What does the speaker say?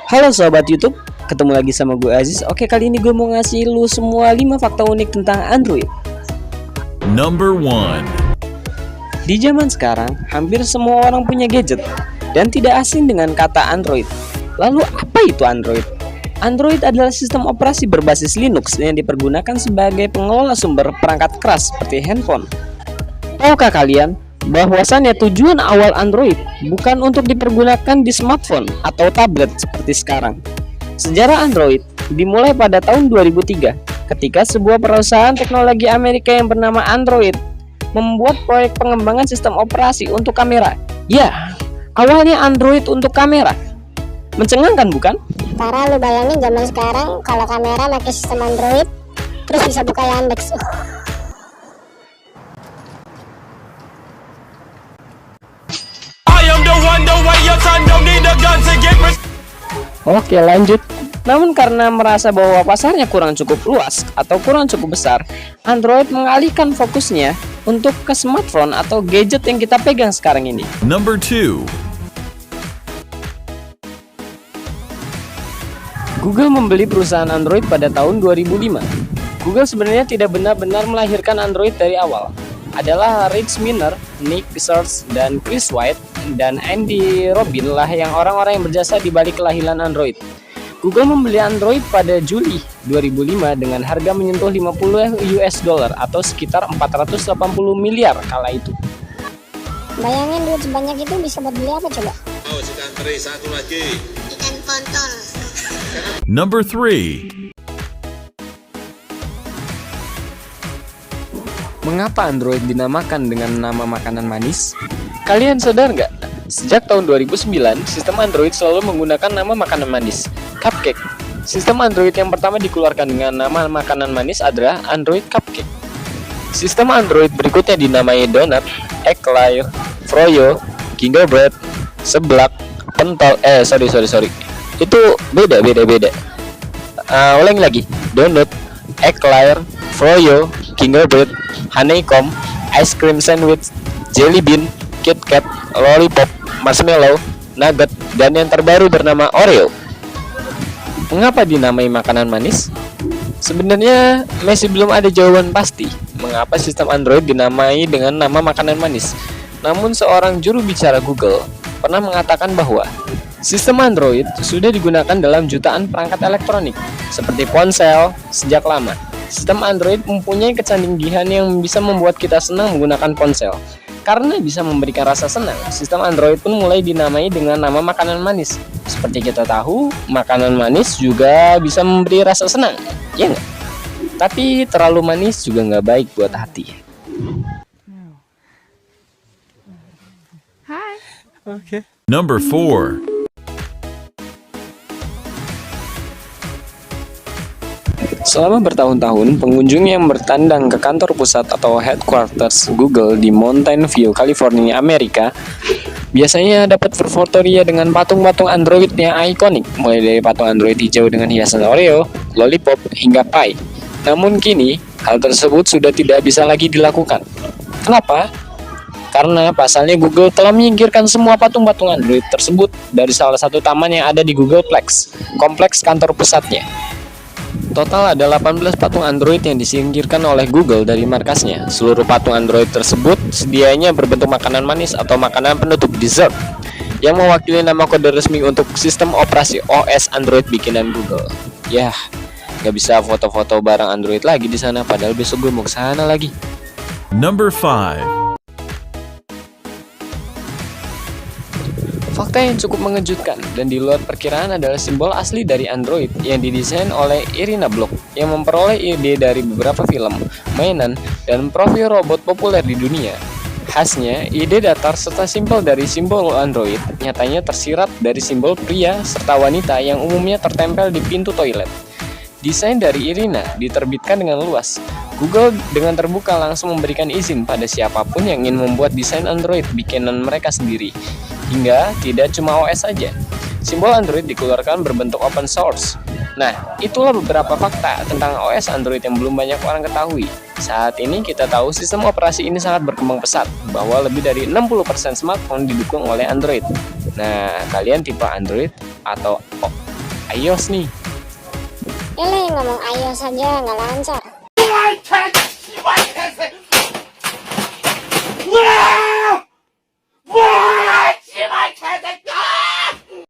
Halo sobat YouTube, ketemu lagi sama gue Aziz. Oke, kali ini gue mau ngasih lu semua 5 fakta unik tentang Android. Number 1. Di zaman sekarang, hampir semua orang punya gadget dan tidak asing dengan kata Android. Lalu apa itu Android? Android adalah sistem operasi berbasis Linux yang dipergunakan sebagai pengelola sumber perangkat keras seperti handphone. Tahukah kalian bahwasannya tujuan awal Android bukan untuk dipergunakan di smartphone atau tablet seperti sekarang? Sejarah Android dimulai pada tahun 2003 ketika sebuah perusahaan teknologi Amerika yang bernama Android membuat proyek pengembangan sistem operasi untuk kamera. Ya, awalnya Android untuk kamera. Mencengangkan bukan? Parah, lu bayangin zaman sekarang kalau kamera pakai sistem Android terus bisa buka Yandex. Oke, lanjut. Namun karena merasa bahwa pasarnya kurang cukup luas atau kurang cukup besar, Android mengalihkan fokusnya untuk ke smartphone atau gadget yang kita pegang sekarang ini. Number 2. Google membeli perusahaan Android pada tahun 2005. Google sebenarnya tidak benar-benar melahirkan Android dari awal. Adalah Rich Miner, Nick Search, dan Chris White, dan Andy Robin lah yang orang-orang yang berjasa di balik kelahiran Android. Google membeli Android pada Juli 2005 dengan harga menyentuh 50 US dollar atau sekitar 480 miliar kala itu. Bayangin duit sebanyak itu bisa buat beli apa coba? Oh, ikan teri satu lagi. Ikan ponton. Number 3. Mengapa Android dinamakan dengan nama makanan manis? Kalian sadar nggak? Sejak tahun 2009, sistem Android selalu menggunakan nama makanan manis, Cupcake. Sistem Android yang pertama dikeluarkan dengan nama makanan manis adalah Android Cupcake. Sistem Android berikutnya dinamai Donut, Eclair, Froyo, Gingerbread, Seblak, Pentol. Sorry. Itu beda. Ulangi lagi. Donut, Eclair, Froyo, Gingerbread, Honeycomb, Ice Cream Sandwich, Jelly Bean, Kit Kat, Lollipop, Marshmallow, Nugget, dan yang terbaru bernama Oreo. Mengapa dinamai makanan manis? Sebenarnya masih belum ada jawaban pasti mengapa sistem Android dinamai dengan nama makanan manis. Namun seorang juru bicara Google pernah mengatakan bahwa sistem Android sudah digunakan dalam jutaan perangkat elektronik seperti ponsel sejak lama. Sistem Android mempunyai kecanggihan yang bisa membuat kita senang menggunakan ponsel. Karena bisa memberikan rasa senang, sistem Android pun mulai dinamai dengan nama makanan manis. Seperti kita tahu, makanan manis juga bisa memberi rasa senang, ya nggak? Tapi terlalu manis juga nggak baik buat hati. Number 4. Selama bertahun-tahun, pengunjung yang bertandang ke kantor pusat atau headquarters Google di Mountain View, California, Amerika, biasanya dapat berfotoria dengan patung-patung Android yang ikonik, mulai dari patung Android hijau dengan hiasan Oreo, Lollipop, hingga Pie. Namun kini, hal tersebut sudah tidak bisa lagi dilakukan. Kenapa? Karena pasalnya Google telah menyingkirkan semua patung-patung Android tersebut dari salah satu taman yang ada di Googleplex, kompleks kantor pusatnya. Total ada 18 patung Android yang disingkirkan oleh Google dari markasnya. Seluruh patung Android tersebut sedianya berbentuk makanan manis atau makanan penutup dessert yang mewakili nama kode resmi untuk sistem operasi OS Android bikinan Google. Yah, gak bisa foto-foto barang Android lagi di sana, padahal besok gue mau ke sana lagi. Number 5. Fakta yang cukup mengejutkan dan di luar perkiraan adalah simbol asli dari Android yang didesain oleh Irina Block yang memperoleh ide dari beberapa film, mainan, dan profil robot populer di dunia. Khasnya, ide datar serta simpel dari simbol Android nyatanya tersirat dari simbol pria serta wanita yang umumnya tertempel di pintu toilet. Desain dari Irina diterbitkan dengan luas. Google dengan terbuka langsung memberikan izin pada siapapun yang ingin membuat desain Android bikinan mereka sendiri. Hingga tidak cuma OS saja. Simbol Android dikeluarkan berbentuk open source. Nah, itulah beberapa fakta tentang OS Android yang belum banyak orang ketahui. Saat ini kita tahu sistem operasi ini sangat berkembang pesat, bahwa lebih dari 60% smartphone didukung oleh Android. Nah, kalian tipe Android atau iOS nih. Ele ngomong ayo saja nggak lancar.